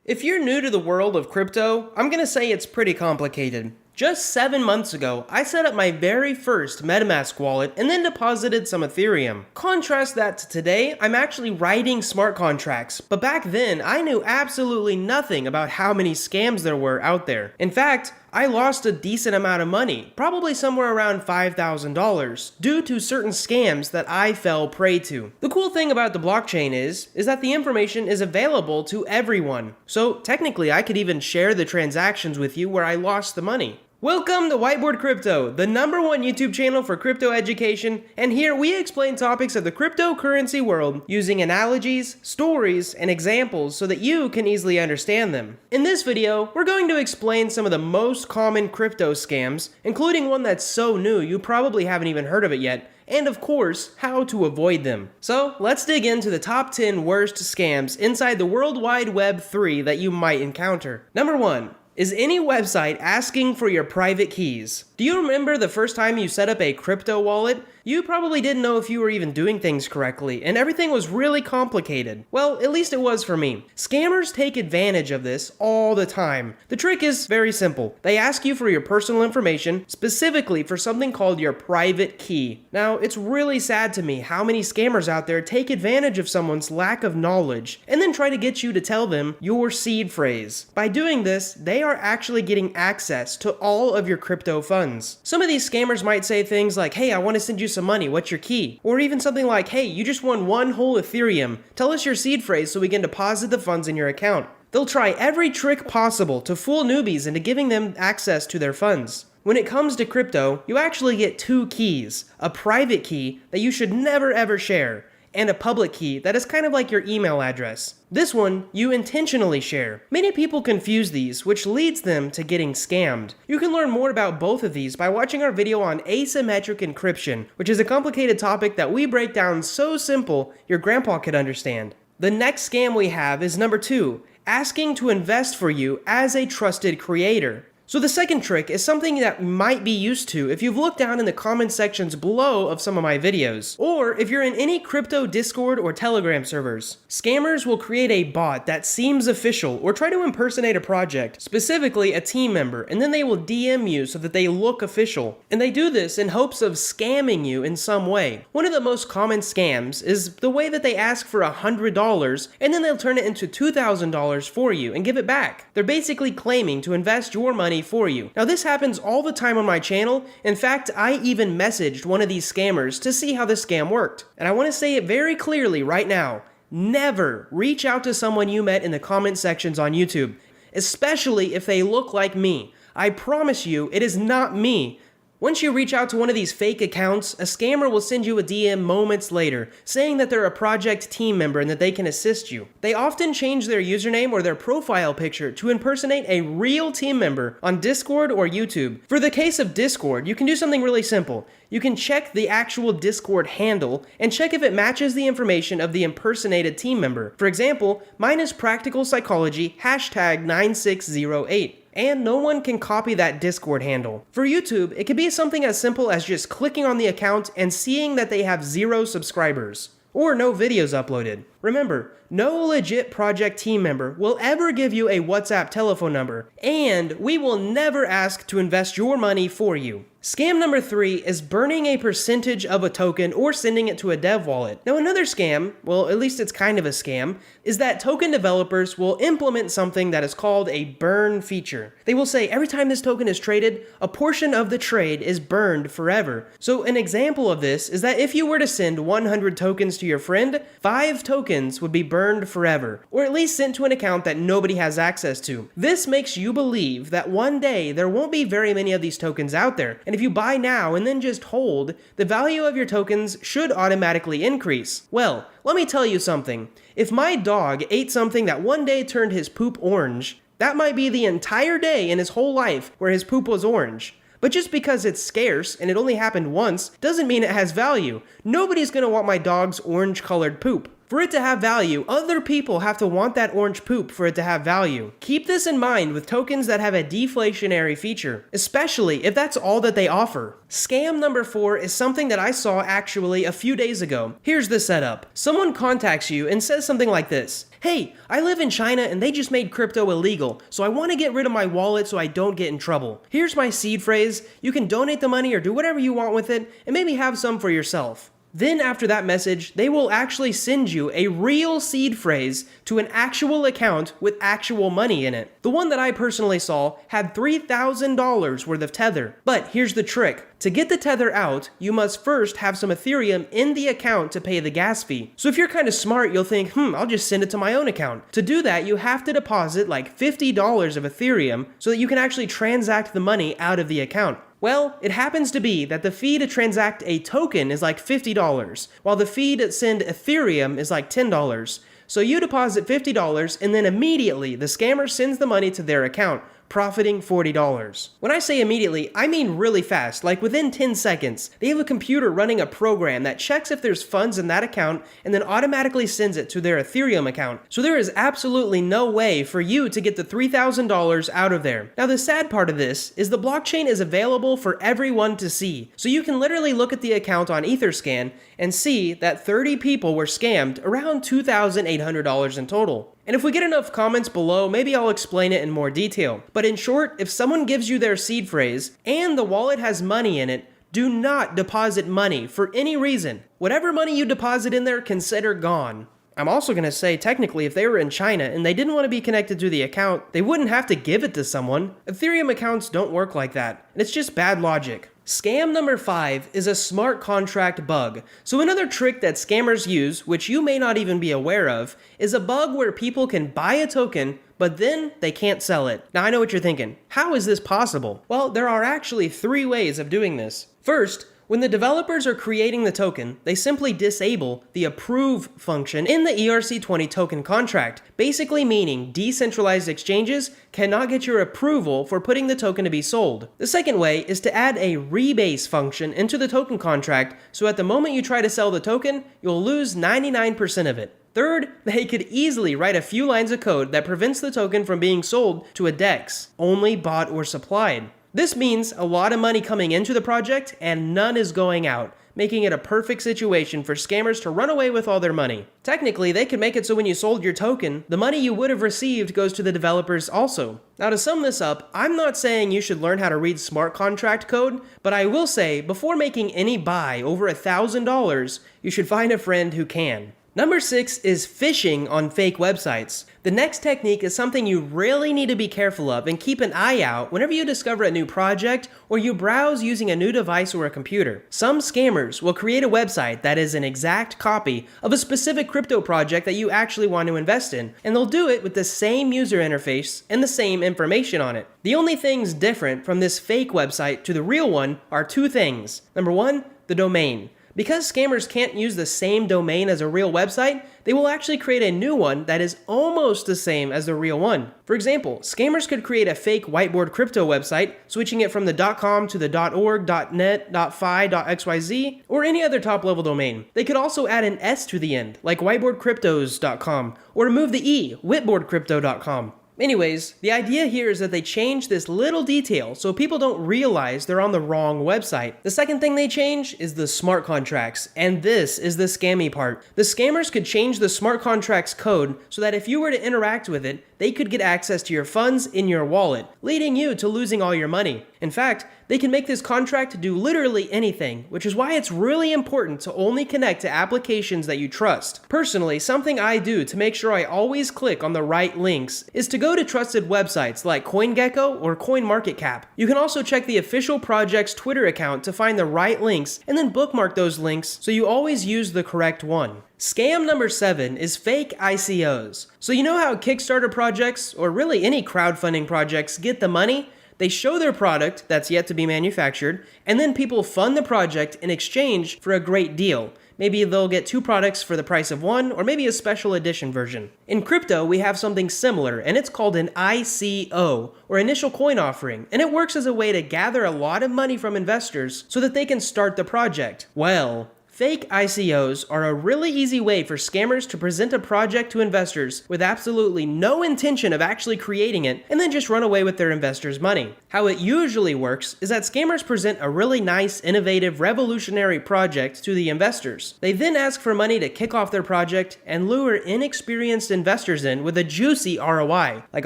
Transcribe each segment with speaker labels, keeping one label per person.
Speaker 1: If you're new to the world of crypto, I'm gonna say it's pretty complicated. Just 7 months ago, I set up my very first MetaMask wallet and then deposited some Ethereum. Contrast that to today, I'm actually writing smart contracts, but back then I knew absolutely nothing about how many scams there were out there. In fact, I lost a decent amount of money, probably somewhere around $5,000, due to certain scams that I fell prey to. The cool thing about the blockchain is that the information is available to everyone. So technically I could even share the transactions with you where I lost the money. Welcome to Whiteboard Crypto, the #1 YouTube channel for crypto education, and here we explain topics of the cryptocurrency world using analogies, stories, and examples so that you can easily understand them. In this video, we're going to explain some of the most common crypto scams, including one that's so new you probably haven't even heard of it yet, and of course, how to avoid them. So let's dig into the top 10 worst scams inside the World Wide Web 3 that you might encounter. Number 1. Is any website asking for your private keys? Do you remember the first time you set up a crypto wallet? You probably didn't know if you were even doing things correctly, and everything was really complicated. Well, at least it was for me. Scammers take advantage of this all the time. The trick is very simple. They ask you for your personal information, specifically for something called your private key. Now, it's really sad to me how many scammers out there take advantage of someone's lack of knowledge, and then try to get you to tell them your seed phrase. By doing this, they are actually getting access to all of your crypto funds. Some of these scammers might say things like, hey, I want to send you some money, what's your key? Or even something like, hey, you just won one whole Ethereum, tell us your seed phrase so we can deposit the funds in your account. They'll try every trick possible to fool newbies into giving them access to their funds. When it comes to crypto, you actually get two keys, a private key that you should never ever share, and a public key that is kind of like your email address. This one, you intentionally share. Many people confuse these, which leads them to getting scammed. You can learn more about both of these by watching our video on asymmetric encryption, which is a complicated topic that we break down so simple your grandpa could understand. The next scam we have is number 2, asking to invest for you as a trusted creator. So the second trick is something that you might be used to if you've looked down in the comment sections below of some of my videos, or if you're in any crypto Discord or Telegram servers. Scammers will create a bot that seems official or try to impersonate a project, specifically a team member, and then they will DM you so that they look official. And they do this in hopes of scamming you in some way. One of the most common scams is the way that they ask for $100 and then they'll turn it into $2,000 for you and give it back. They're basically claiming to invest your money for you. Now this happens all the time on my channel. In fact, I even messaged one of these scammers to see how the scam worked. And I want to say it very clearly right now. Never reach out to someone you met in the comment sections on YouTube, especially if they look like me. I promise you, it is not me. Once you reach out to one of these fake accounts, a scammer will send you a DM moments later, saying that they're a project team member and that they can assist you. They often change their username or their profile picture to impersonate a real team member on Discord or YouTube. For the case of Discord, you can do something really simple. You can check the actual Discord handle and check if it matches the information of the impersonated team member. For example, mine is Practical Psychology #9608. And no one can copy that Discord handle. For YouTube, it could be something as simple as just clicking on the account and seeing that they have 0 subscribers, or no videos uploaded. Remember, no legit project team member will ever give you a WhatsApp telephone number, and we will never ask to invest your money for you. Scam number 3 is burning a percentage of a token or sending it to a dev wallet. Now another scam, well at least it's kind of a scam, is that token developers will implement something that is called a burn feature. They will say every time this token is traded, a portion of the trade is burned forever. So an example of this is that if you were to send 100 tokens to your friend, 5 tokens would be burned forever, or at least sent to an account that nobody has access to. This makes you believe that one day there won't be very many of these tokens out there, and if you buy now and then just hold, the value of your tokens should automatically increase. Well, let me tell you something. If my dog ate something that one day turned his poop orange, that might be the entire day in his whole life where his poop was orange. But just because it's scarce and it only happened once doesn't mean it has value. Nobody's gonna want my dog's orange-colored poop. For it to have value, other people have to want that orange poop for it to have value. Keep this in mind with tokens that have a deflationary feature, especially if that's all that they offer. Scam number 4 is something that I saw actually a few days ago. Here's the setup. Someone contacts you and says something like this. Hey, I live in China and they just made crypto illegal, so I want to get rid of my wallet so I don't get in trouble. Here's my seed phrase. You can donate the money or do whatever you want with it and maybe have some for yourself. Then after that message, they will actually send you a real seed phrase to an actual account with actual money in it. The one that I personally saw had $3,000 worth of Tether. But here's the trick. To get the Tether out, you must first have some Ethereum in the account to pay the gas fee. So if you're kind of smart, you'll think, I'll just send it to my own account. To do that, you have to deposit like $50 of Ethereum so that you can actually transact the money out of the account. Well, it happens to be that the fee to transact a token is like $50, while the fee to send Ethereum is like $10. So you deposit $50 and then immediately the scammer sends the money to their account, profiting $40. When I say immediately, I mean really fast, like within 10 seconds. They have a computer running a program that checks if there's funds in that account and then automatically sends it to their Ethereum account. So there is absolutely no way for you to get the $3,000 out of there. Now the sad part of this is the blockchain is available for everyone to see. So you can literally look at the account on Etherscan and see that 30 people were scammed around $2,800 in total. And if we get enough comments below, maybe I'll explain it in more detail. But in short, if someone gives you their seed phrase and the wallet has money in it, do not deposit money for any reason. Whatever money you deposit in there, consider gone. I'm also going to say, technically, if they were in China and they didn't want to be connected to the account, they wouldn't have to give it to someone. Ethereum accounts don't work like that, and it's just bad logic. Scam number 5 is a smart contract bug. So another trick that scammers use, which you may not even be aware of, is a bug where people can buy a token, but then they can't sell it. Now I know what you're thinking. How is this possible? Well, there are actually 3 ways of doing this. First, when the developers are creating the token, they simply disable the approve function in the ERC20 token contract, basically meaning decentralized exchanges cannot get your approval for putting the token to be sold. The second way is to add a rebase function into the token contract, so at the moment you try to sell the token, you'll lose 99% of it. Third, they could easily write a few lines of code that prevents the token from being sold to a DEX, only bought or supplied. This means a lot of money coming into the project and none is going out, making it a perfect situation for scammers to run away with all their money. Technically, they could make it so when you sold your token, the money you would have received goes to the developers also. Now to sum this up, I'm not saying you should learn how to read smart contract code, but I will say before making any buy over $1,000, you should find a friend who can. Number 6 is phishing on fake websites. The next technique is something you really need to be careful of and keep an eye out whenever you discover a new project or you browse using a new device or a computer. Some scammers will create a website that is an exact copy of a specific crypto project that you actually want to invest in, and they'll do it with the same user interface and the same information on it. The only things different from this fake website to the real one are 2 things. Number 1, the domain. Because scammers can't use the same domain as a real website, they will actually create a new one that is almost the same as the real one. For example, scammers could create a fake Whiteboard Crypto website, switching it from the .com to the .org, .net, .fi, .xyz, or any other top-level domain. They could also add an S to the end, like whiteboardcryptos.com, or remove the E, whitboardcrypto.com. Anyways, the idea here is that they change this little detail so people don't realize they're on the wrong website. The second thing they change is the smart contracts, and this is the scammy part. The scammers could change the smart contracts code so that if you were to interact with it, they could get access to your funds in your wallet, leading you to losing all your money. In fact, they can make this contract do literally anything, which is why it's really important to only connect to applications that you trust. Personally, something I do to make sure I always click on the right links is to go to trusted websites like CoinGecko or CoinMarketCap. You can also check the official project's Twitter account to find the right links and then bookmark those links so you always use the correct one. Scam number 7 is fake ICOs. So you know how Kickstarter projects, or really any crowdfunding projects, get the money? They show their product that's yet to be manufactured, and then people fund the project in exchange for a great deal. Maybe they'll get 2 products for the price of 1, or maybe a special edition version. In crypto, we have something similar, and it's called an ICO, or initial coin offering, and it works as a way to gather a lot of money from investors so that they can start the project. Well, Fake ICOs are a really easy way for scammers to present a project to investors with absolutely no intention of actually creating it and then just run away with their investors' money. How it usually works is that scammers present a really nice, innovative, revolutionary project to the investors. They then ask for money to kick off their project and lure inexperienced investors in with a juicy ROI, like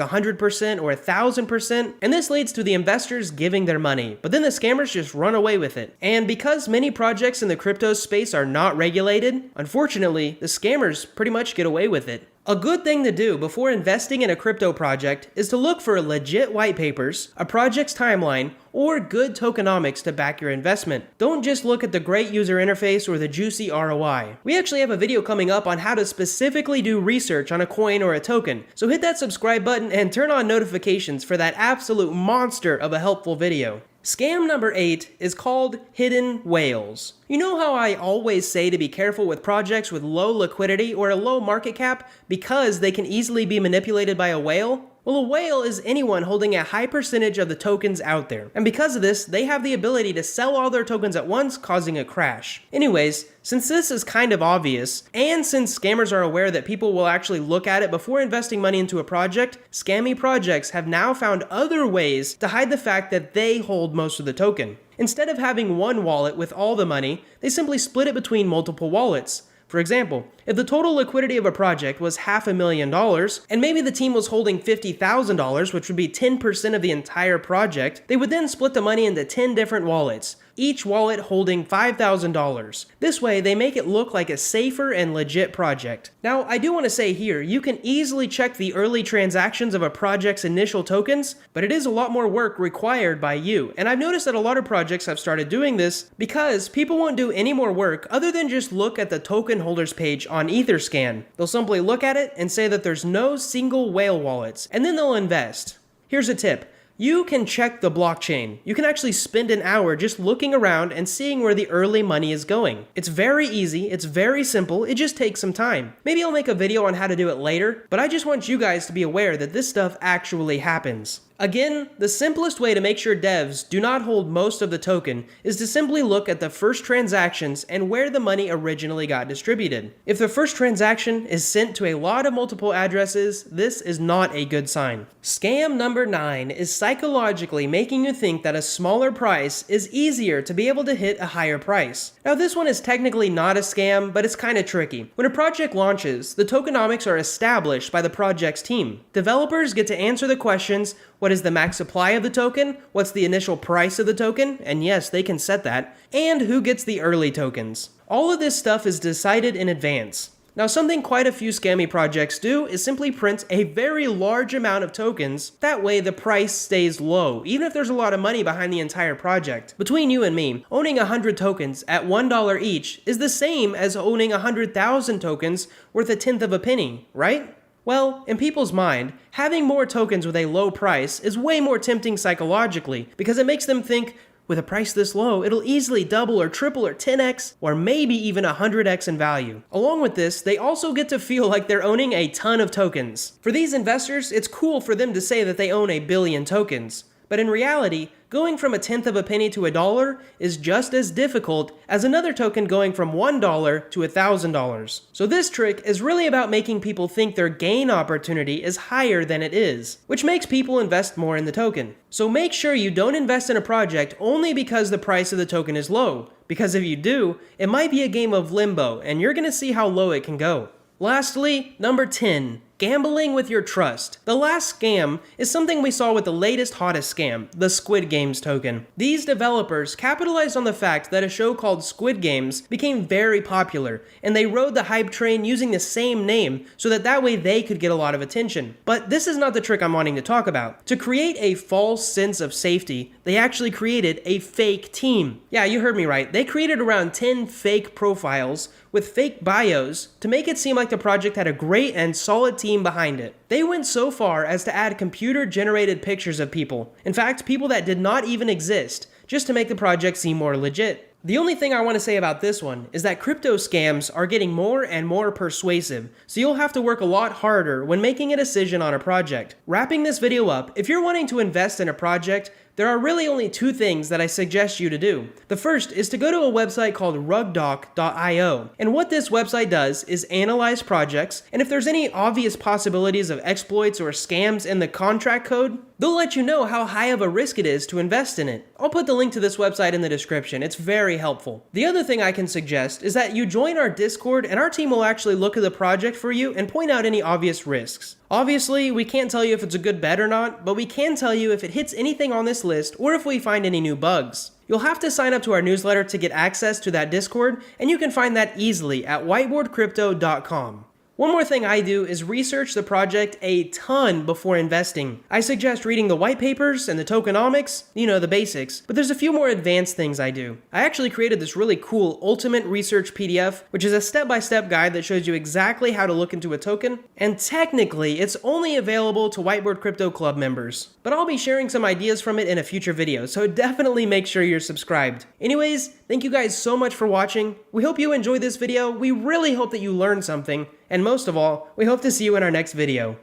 Speaker 1: 100% or 1000%, and this leads to the investors giving their money, but then the scammers just run away with it. And because many projects in the crypto space are not regulated, unfortunately, the scammers pretty much get away with it. A good thing to do before investing in a crypto project is to look for legit white papers, a project's timeline, or good tokenomics to back your investment. Don't just look at the great user interface or the juicy ROI. We actually have a video coming up on how to specifically do research on a coin or a token, so hit that subscribe button and turn on notifications for that absolute monster of a helpful video. Scam number 8 is called hidden whales. You know how I always say to be careful with projects with low liquidity or a low market cap because they can easily be manipulated by a whale? Well, a whale is anyone holding a high percentage of the tokens out there, and because of this, they have the ability to sell all their tokens at once, causing a crash. Anyways, since this is kind of obvious, and since scammers are aware that people will actually look at it before investing money into a project, scammy projects have now found other ways to hide the fact that they hold most of the token. Instead of having one wallet with all the money, they simply split it between multiple wallets. For example, if the total liquidity of a project was $500,000, and maybe the team was holding $50,000, which would be 10% of the entire project, they would then split the money into 10 different wallets, each wallet holding $5,000. This way, they make it look like a safer and legit project. Now, I do want to say here, you can easily check the early transactions of a project's initial tokens, but it is a lot more work required by you. And I've noticed that a lot of projects have started doing this because people won't do any more work other than just look at the token holders page on Etherscan. They'll simply look at it and say that there's no single whale wallets, and then they'll invest. Here's a tip. You can check the blockchain. You can actually spend an hour just looking around and seeing where the early money is going. It's very easy, it's very simple, it just takes some time. Maybe I'll make a video on how to do it later, but I just want you guys to be aware that this stuff actually happens. Again, the simplest way to make sure devs do not hold most of the token is to simply look at the first transactions and where the money originally got distributed. If the first transaction is sent to a lot of multiple addresses, this is not a good sign. Scam number 9 is psychologically making you think that a smaller price is easier to be able to hit a higher price. Now this one is technically not a scam, but it's kind of tricky. When a project launches, the tokenomics are established by the project's team. Developers get to answer the questions: what is the max supply of the token? What's the initial price of the token? And yes, they can set that. And who gets the early tokens? All of this stuff is decided in advance. Now, something quite a few scammy projects do is simply print a very large amount of tokens. That way the price stays low, even if there's a lot of money behind the entire project. Between you and me, owning 100 tokens at $1 each is the same as owning 100,000 tokens worth a tenth of a penny, right? Well, in people's mind, having more tokens with a low price is way more tempting psychologically because it makes them think, with a price this low, it'll easily double or triple or 10x or maybe even 100x in value. Along with this, they also get to feel like they're owning a ton of tokens. For these investors, it's cool for them to say that they own a billion tokens. But in reality, going from a tenth of a penny to $1 is just as difficult as another token going from $1 to $1,000. So this trick is really about making people think their gain opportunity is higher than it is, which makes people invest more in the token. So make sure you don't invest in a project only because the price of the token is low, because if you do, it might be a game of limbo and you're gonna see how low it can go. Lastly, number 10. Gambling with your trust. The last scam is something we saw with the latest hottest scam, the Squid Games token. These developers capitalized on the fact that a show called Squid Games became very popular, and they rode the hype train using the same name so that way they could get a lot of attention. But this is not the trick I'm wanting to talk about. To create a false sense of safety, they actually created a fake team. Yeah, you heard me right. They created around 10 fake profiles with fake bios to make it seem like the project had a great and solid team behind it. They went so far as to add computer-generated pictures of people. In fact, people that did not even exist, just to make the project seem more legit. The only thing I want to say about this one is that crypto scams are getting more and more persuasive, so you'll have to work a lot harder when making a decision on a project. Wrapping this video up, if you're wanting to invest in a project, there are really only two things that I suggest you to do. The first is to go to a website called rugdoc.io. And what this website does is analyze projects, and if there's any obvious possibilities of exploits or scams in the contract code, they'll let you know how high of a risk it is to invest in it. I'll put the link to this website in the description. It's very helpful. The other thing I can suggest is that you join our Discord, and our team will actually look at the project for you and point out any obvious risks. Obviously, we can't tell you if it's a good bet or not, but we can tell you if it hits anything on this list or if we find any new bugs. You'll have to sign up to our newsletter to get access to that Discord, and you can find that easily at whiteboardcrypto.com. One more thing I do is research the project a ton before investing. I suggest reading the white papers and the tokenomics, the basics, but there's a few more advanced things I do. I actually created this really cool Ultimate Research PDF, which is a step-by-step guide that shows you exactly how to look into a token, and technically it's only available to Whiteboard Crypto Club members. But I'll be sharing some ideas from it in a future video, so definitely make sure you're subscribed. Anyways, thank you guys so much for watching. We hope you enjoyed this video. We really hope that you learned something. And most of all, we hope to see you in our next video.